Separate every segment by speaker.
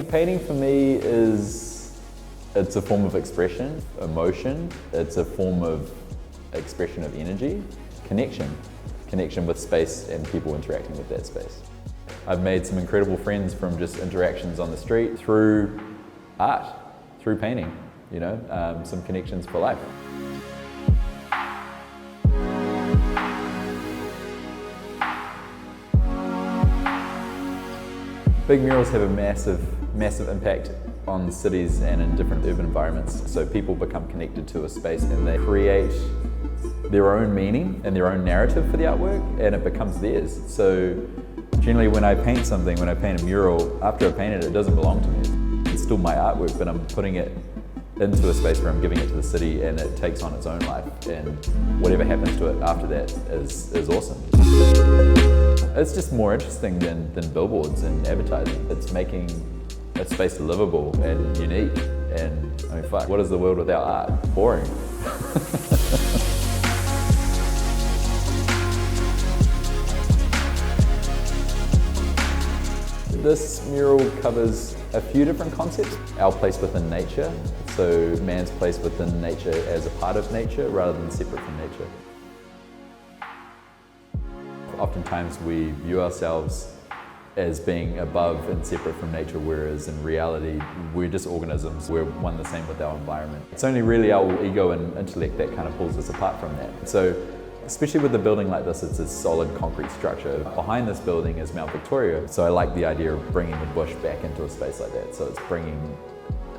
Speaker 1: Painting for me it's a form of expression, emotion. It's a form of expression of energy, connection with space and people interacting with that space. I've made some incredible friends from just interactions on the street through art, through painting, some connections for life. Big murals have a massive impact on cities and in different urban environments. So people become connected to a space and they create their own meaning and their own narrative for the artwork, and it becomes theirs. So generally when I paint a mural, after I paint it, it doesn't belong to me. It's still my artwork, but I'm putting it into a space where I'm giving it to the city and it takes on its own life, and whatever happens to it after that is awesome. It's just more interesting than billboards and advertising. It's making a space livable and unique, and I mean, fuck, what is the world without art? Boring. This mural covers a few different concepts. Our place within nature, so man's place within nature as a part of nature rather than separate from nature. Oftentimes we view ourselves as being above and separate from nature, whereas in reality we're just organisms. We're one the same with our environment. It's only really our ego and intellect that kind of pulls us apart from that. So especially with a building like this, it's a solid concrete structure. Behind this building is Mount Victoria, so I like the idea of bringing the bush back into a space like that. So it's bringing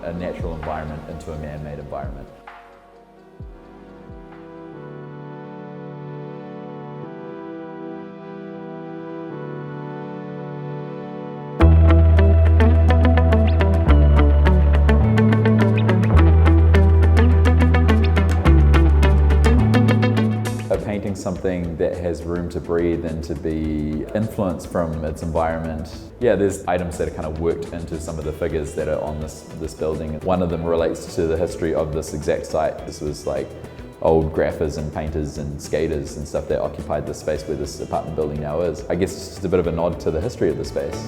Speaker 1: a natural environment into a man-made environment. Painting something that has room to breathe and to be influenced from its environment. Yeah, there's items that are kind of worked into some of the figures that are on this building. One of them relates to the history of this exact site. This was like old graphers and painters and skaters and stuff that occupied the space where this apartment building now is. I guess it's just a bit of a nod to the history of the space.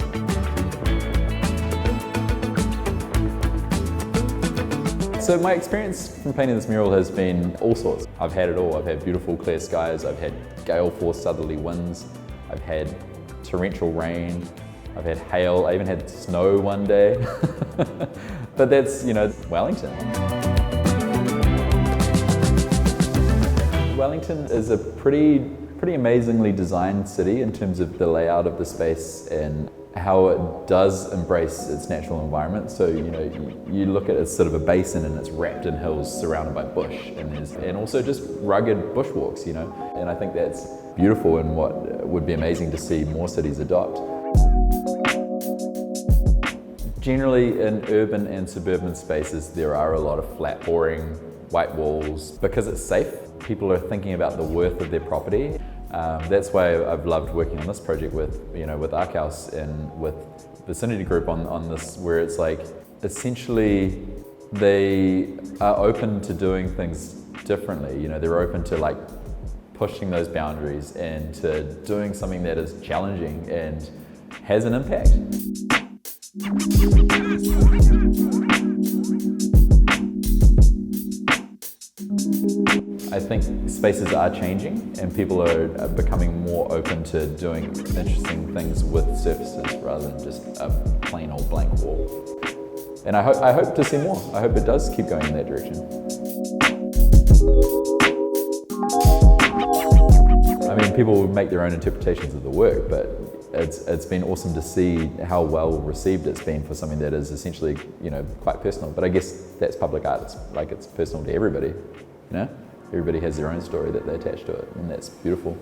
Speaker 1: So my experience from painting this mural has been all sorts. I've had it all. I've had beautiful clear skies, I've had gale force southerly winds, I've had torrential rain, I've had hail, I even had snow one day. But that's, Wellington. Wellington is a pretty amazingly designed city in terms of the layout of the space and how it does embrace its natural environment. So you look at it as sort of a basin and it's wrapped in hills surrounded by bush, and also just rugged bushwalks, and I think that's beautiful and what would be amazing to see more cities adopt. Generally in urban and suburban spaces there are a lot of flat, boring, white walls. Because it's safe, people are thinking about the worth of their property. That's why I've loved working on this project with Arc House and with Vicinity Group on this, where it's like essentially they are open to doing things differently. They're open to like pushing those boundaries and to doing something that is challenging and has an impact. I think spaces are changing and people are becoming more open to doing interesting things with surfaces rather than just a plain old blank wall. And I hope to see more. I hope it does keep going in that direction. I mean, people will make their own interpretations of the work, but it's been awesome to see how well received it's been for something that is essentially, quite personal. But I guess that's public art. It's personal to everybody, Everybody has their own story that they attach to it, and that's beautiful.